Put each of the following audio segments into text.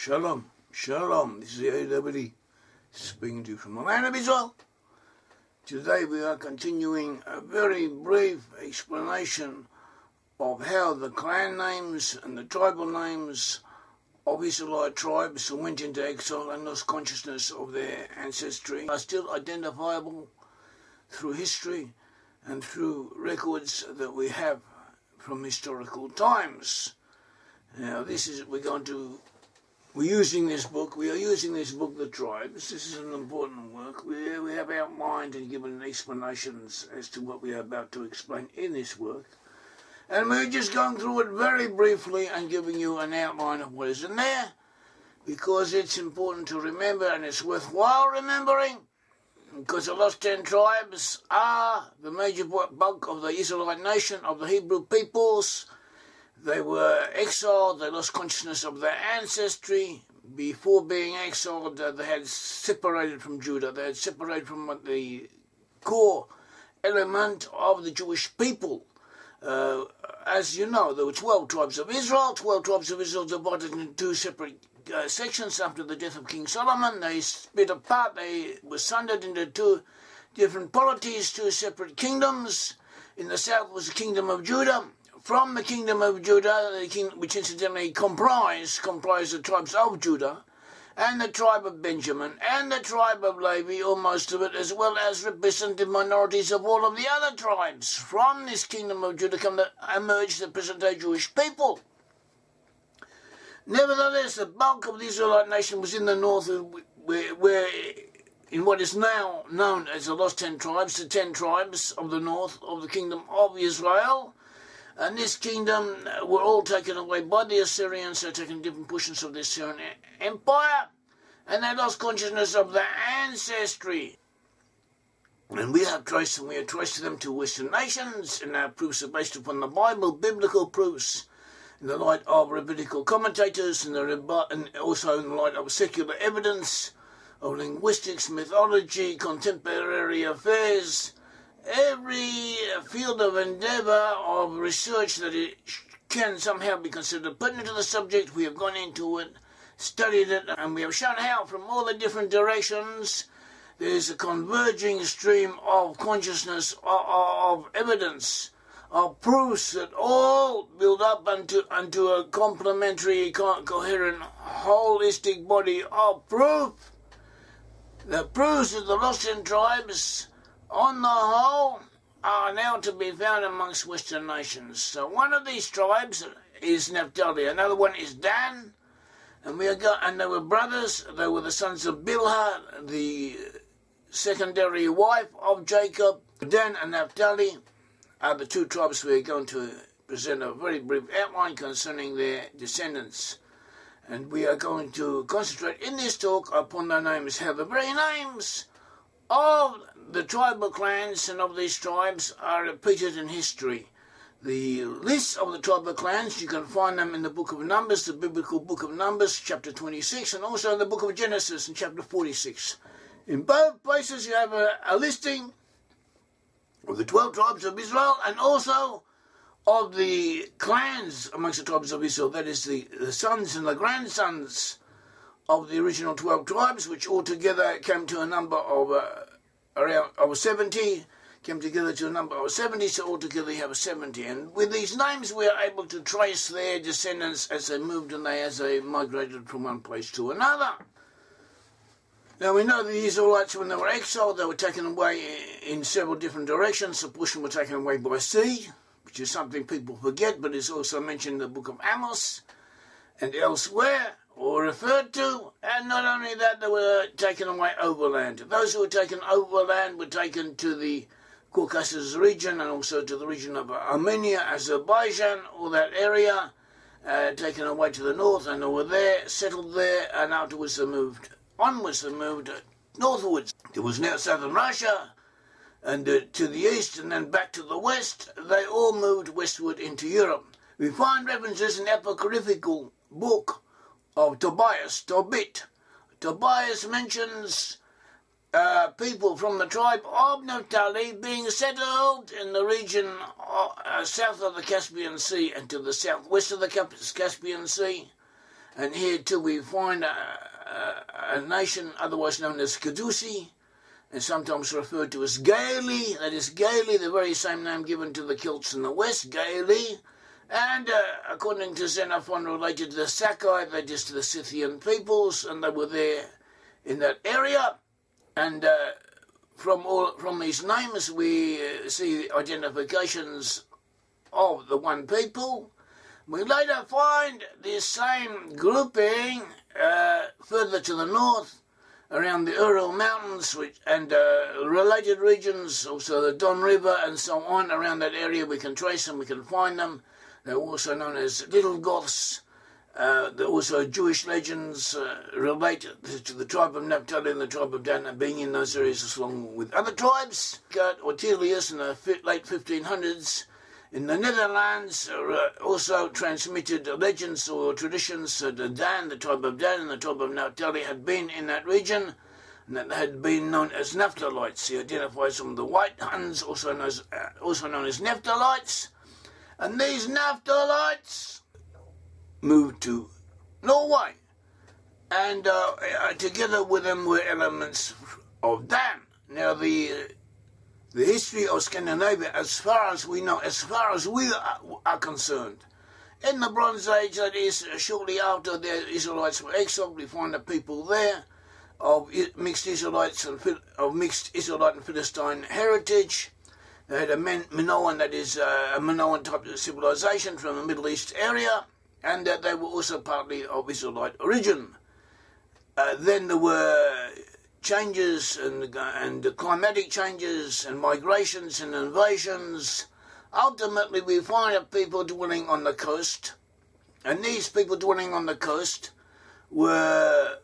Shalom, Shalom. This is Yair Davidiy speaking to you from the land of Israel. Today we are continuing a very brief explanation of how the clan names and the tribal names of Israelite tribes who went into exile and lost consciousness of their ancestry are still identifiable through history and through records that we have from historical times. Now we're using this book, The Tribes. This is an important work. We have outlined and given explanations as to what we are about to explain in this work. And we're just going through it very briefly and giving you an outline of what is in there, because it's important to remember and it's worthwhile remembering, because the lost 10 tribes are the major bulk of the Israelite nation, of the Hebrew peoples. They were exiled, they lost consciousness of their ancestry. Before being exiled, they had separated from Judah. They had separated from the core element of the Jewish people. As you know, there were 12 tribes of Israel. 12 tribes of Israel divided into two separate sections after the death of King Solomon. They split apart. They were sundered into two different polities, two separate kingdoms. In the south was the kingdom of Judah. From the kingdom of Judah, which incidentally comprised the tribes of Judah, and the tribe of Benjamin, and the tribe of Levi, or most of it, as well as representative minorities of all of the other tribes. From this kingdom of Judah emerged the present-day Jewish people. Nevertheless, the bulk of the Israelite nation was in the north, where in what is now known as the lost 10 tribes, the 10 tribes of the north of the kingdom of Israel. And this kingdom were all taken away by the Assyrians. They taken different portions of the Assyrian Empire, and they lost consciousness of their ancestry. And we have traced them to Western nations, and our proofs are based upon the Bible, biblical proofs, in the light of rabbinical commentators, and also in the light of secular evidence, of linguistics, mythology, contemporary affairs. Every field of endeavour, of research that it can somehow be considered pertinent to the subject, we have gone into it, studied it, and we have shown how from all the different directions there is a converging stream of consciousness, of evidence, of proofs that all build up unto a complementary, coherent, holistic body of proof that proves that the lost 10 tribes on the whole are now to be found amongst Western nations. So one of these tribes is Naphtali, another one is Dan, and they were brothers. They were the sons of Bilhah, the secondary wife of Jacob. Dan and Naphtali are the two tribes we are going to present a very brief outline concerning their descendants. And we are going to concentrate in this talk upon their names, how the very names of the tribal clans and of these tribes are repeated in history. The lists of the tribal clans, you can find them in the book of Numbers, the biblical book of Numbers, chapter 26, and also in the book of Genesis in chapter 46. In both places you have a listing of the 12 tribes of Israel and also of the clans amongst the tribes of Israel, that is the sons and the grandsons of the original 12 tribes, which altogether came to a number of around 70, came together to a number of 70, so altogether you have 70. And with these names we are able to trace their descendants as they moved and as they migrated from one place to another. Now we know the Israelites, when they were exiled, they were taken away in several different directions. A portion were taken away by sea, which is something people forget, but is also mentioned in the book of Amos and elsewhere, or referred to, and not only that, they were taken away overland. Those who were taken overland were taken to the Caucasus region and also to the region of Armenia, Azerbaijan, all that area, taken away to the north, and they were there, settled there, and afterwards they moved onwards, they moved northwards. There was now southern Russia, and to the east, and then back to the west. They all moved westward into Europe. We find references in the apocryphal book of Tobit. Tobias mentions people from the tribe of Naphtali being settled in the region south of the Caspian Sea and to the southwest of the Caspian Sea, And here too we find a nation otherwise known as Cadusi, and sometimes referred to as Gaeli. That is Gaeli, the very same name given to the Celts in the west, Gaeli. And according to Xenophon, related to the Sakai, that is to the Scythian peoples, and they were there in that area. And from these names we see identifications of the one people. We later find this same grouping further to the north, around the Ural Mountains and related regions, also the Don River and so on. Around that area we can trace them, we can find them. They're also known as Little Goths. They're also Jewish legends relate to the tribe of Naphtali and the tribe of Dan, being in those areas along with other tribes. Ortelius in the late 1500s in the Netherlands also transmitted legends or traditions that Dan, the tribe of Dan and the tribe of Naphtali had been in that region, and that had been known as Naphtalites. He identifies them with the White Huns, also known as Naphtalites. And these Naphtalites moved to Norway, and together with them were elements of Dan. Now the history of Scandinavia, as far as we know, as far as we are concerned, in the Bronze Age, that is, shortly after the Israelites were exiled, we find the people there of mixed Israelite and Philistine heritage. They had a Minoan, that is a Minoan type of civilization from the Middle East area, and they were also partly of Israelite origin. Then there were changes and climatic changes and migrations and invasions. Ultimately, we find a people dwelling on the coast, and these people dwelling on the coast were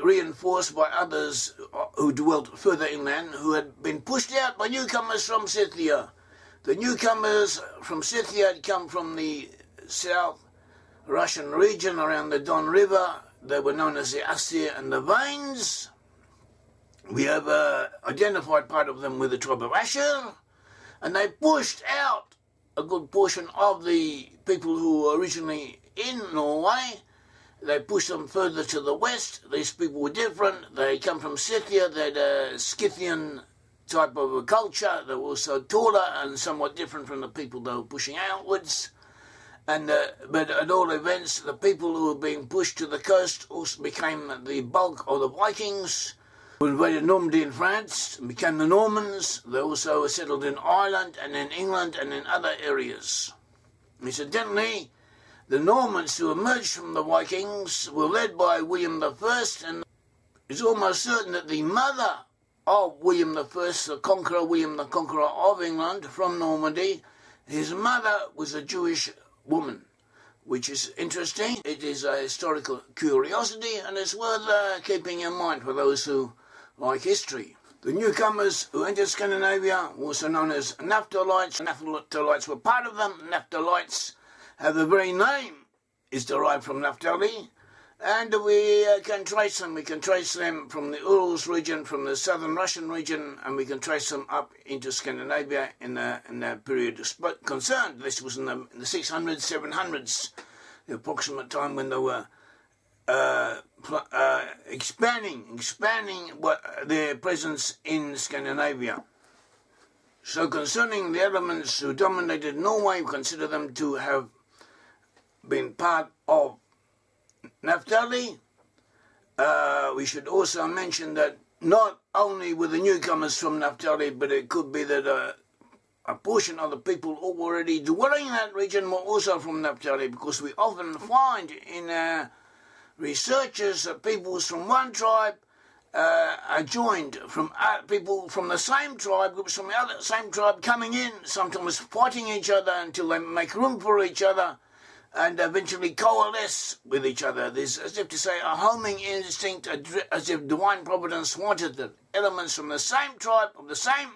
reinforced by others who dwelt further inland, who had been pushed out by newcomers from Scythia. The newcomers from Scythia had come from the South Russian region around the Don River. They were known as the Asir and the Vanes. We have identified part of them with the tribe of Asher, and they pushed out a good portion of the people who were originally in Norway. They pushed them further to the west. These people were different. They come from Scythia. They had a Scythian type of a culture. They were also taller and somewhat different from the people they were pushing outwards. And but at all events, the people who were being pushed to the coast also became the bulk of the Vikings, who invaded Normandy in France and became the Normans. They also settled in Ireland and in England and in other areas. Incidentally, the Normans who emerged from the Vikings were led by William I, and it's almost certain that the mother of William I, the conqueror, William the Conqueror of England from Normandy, his mother was a Jewish woman, which is interesting. It is a historical curiosity, and it's worth keeping in mind for those who like history. The newcomers who entered Scandinavia were also known as Naphtalites. Naphtalites were part of them. Naphtalites have the very name is derived from Naphtali, and we can trace them. We can trace them from the Urals region, from the southern Russian region, and we can trace them up into Scandinavia in the period concerned. This was in the 600s, 700s, the approximate time when they were expanding their presence in Scandinavia. So concerning the elements who dominated Norway, we consider them to have been part of Naphtali. We should also mention that not only were the newcomers from Naphtali, but it could be that a portion of the people already dwelling in that region were also from Naphtali, because we often find in researchers that peoples from one tribe are joined from people from the same tribe, groups from the same tribe coming in, sometimes fighting each other until they make room for each other, and eventually coalesce with each other. There's, as if to say, a homing instinct, as if divine providence wanted that elements from the same tribe, of the same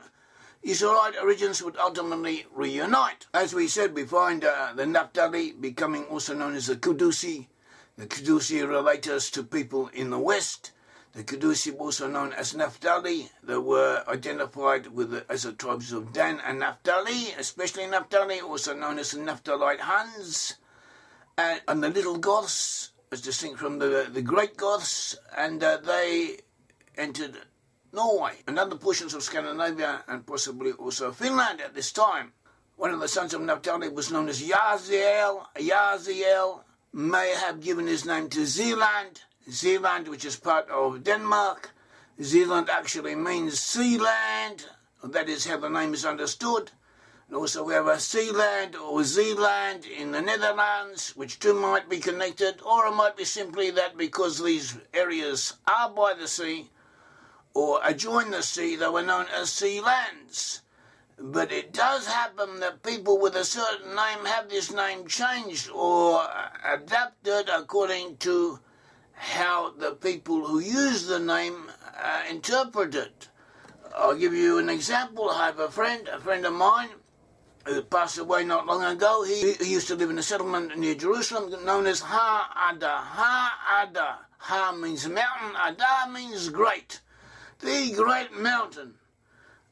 Israelite origins, would ultimately reunite. As we said, we find the Naphtali becoming also known as the Kudusi. The Kudusi relate us to people in the west. The Kudusi were also known as Naphtali. They were identified with as the tribes of Dan and Naphtali, especially Naphtali, also known as the Naphthalite Huns. And the Little Goths as distinct from the Great Goths, and they entered Norway and other portions of Scandinavia and possibly also Finland at this time. One of the sons of Naphtali was known as Yair. Yair may have given his name to Zealand. Zealand, which is part of Denmark. Zealand actually means sea land. That is how the name is understood. And also we have a Sealand or Zealand in the Netherlands, which too might be connected, or it might be simply that because these areas are by the sea or adjoin the sea, they were known as sea lands. But it does happen that people with a certain name have this name changed or adapted according to how the people who use the name interpret it. I'll give you an example. I have a friend of mine, who passed away not long ago. He used to live in a settlement near Jerusalem known as Ha-Ada. Ha-Ada. Ha means mountain, Ada means great. The Great Mountain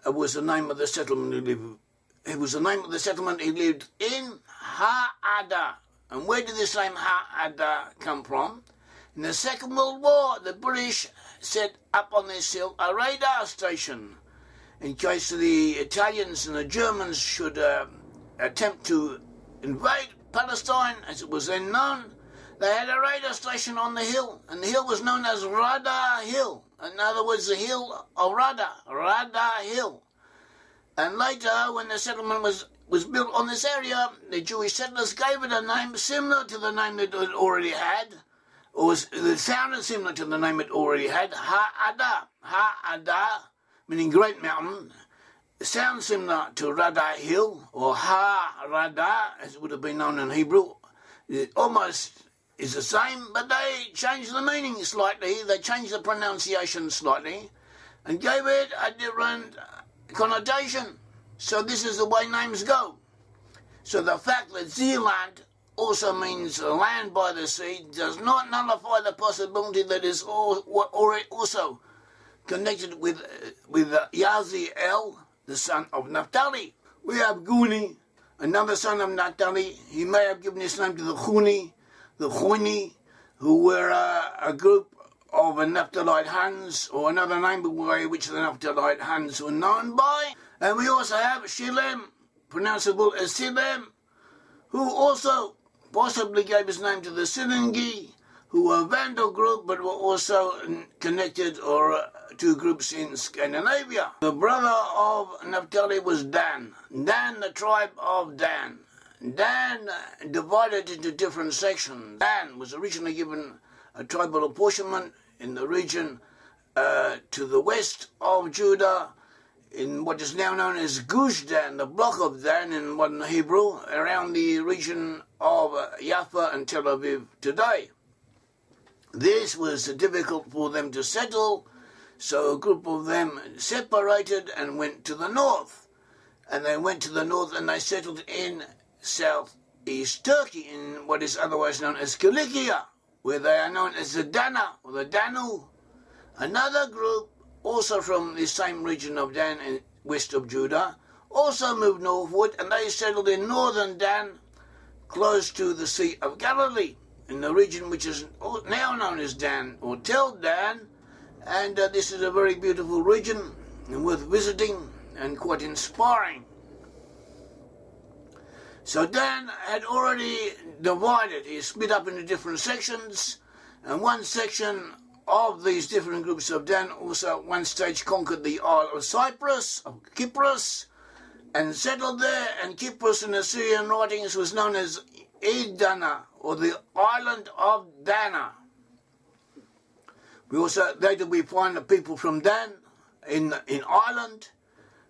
was the name of the settlement he lived. It was the name of the settlement he lived in, Ha-Ada. And where did this name Ha-Ada come from? In the Second World War, the British set up on this hill a radar station in case the Italians and the Germans should attempt to invade Palestine, as it was then known. They had a radar station on the hill, and the hill was known as Radar Hill. In other words, the hill of Radar Hill. And later, when the settlement was built on this area, the Jewish settlers gave it a name similar to the name that it already had, or it sounded similar to the name it already had, Ha-Ada. Ha-Ada, meaning Great Mountain. It sounds similar to Radar Hill, or Ha-Radar, as it would have been known in Hebrew. It almost is the same, but they changed the meaning slightly, they changed the pronunciation slightly, and gave it a different connotation. So this is the way names go. So the fact that Zealand also means land by the sea does not nullify the possibility that is also connected with Yaziel, the son of Naphtali. We have Guni, another son of Naphtali. He may have given his name to the Chuni, who were a group of Naphthalite Huns, or another name by which the Naphthalite Huns were known by. And we also have Shilem, pronounceable as Silem, who also possibly gave his name to the Silingi, who were a Vandal group but were also connected to groups in Scandinavia. The brother of Naphtali was Dan. Dan, the tribe of Dan. Dan divided into different sections. Dan was originally given a tribal apportionment in the region to the west of Judah, in what is now known as Gush Dan, the block of Dan in modern Hebrew, around the region of Jaffa and Tel Aviv today. This was difficult for them to settle, so a group of them separated and went to the north. And they went to the north and they settled in southeast Turkey, in what is otherwise known as Kilikia, where they are known as the Dana or the Danu. Another group, also from the same region of Dan and west of Judah, also moved northward, and they settled in northern Dan, close to the Sea of Galilee, in the region which is now known as Dan or Tel Dan. And this is a very beautiful region and worth visiting and quite inspiring. So Dan had already divided, he split up into different sections, and one section of these different groups of Dan also at one stage conquered the Isle of Cyprus, of Cyprus, and settled there, and Cyprus in Assyrian writings was known as Edana, or the island of Dana. Later we find the people from Dan in Ireland,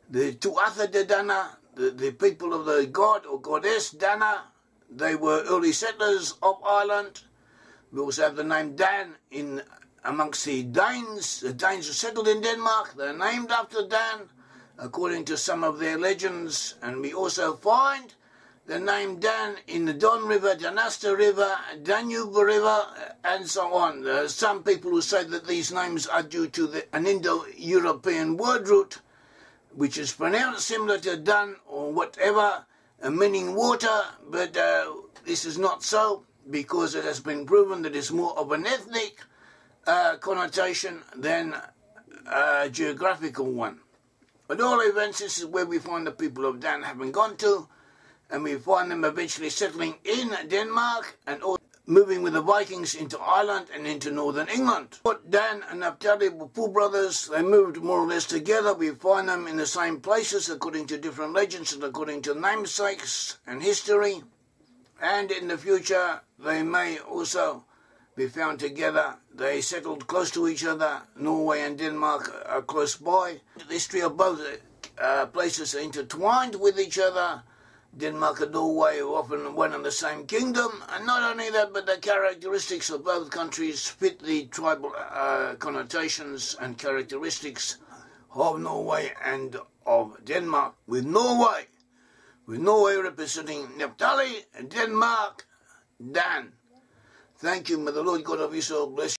the Tuatha De Dana, the people of the god or goddess Dana. They were early settlers of Ireland. We also have the name Dan amongst the Danes. The Danes were settled in Denmark. They're named after Dan, according to some of their legends. And we also find the name Dan in the Don River, Danaster River, Danube River, and so on. There are some people who say that these names are due to an Indo-European word root, which is pronounced similar to Dan or whatever, meaning water, but this is not so. because it has been proven that it's more of an ethnic connotation than a geographical one. At all events, this is where we find the people of Dan having gone to, and we find them eventually settling in Denmark and all moving with the Vikings into Ireland and into northern England. But Dan and Naphtali were full brothers. They moved more or less together. We find them in the same places according to different legends and according to namesakes and history. And in the future, they may also be found together. They settled close to each other. Norway and Denmark are close by. The history of both places are intertwined with each other. Denmark and Norway are often one and the same kingdom, and not only that, but the characteristics of both countries fit the tribal connotations and characteristics of Norway and of Denmark. With Norway representing Naphtali, and Denmark, Dan. Thank you. May the Lord God of Israel bless you.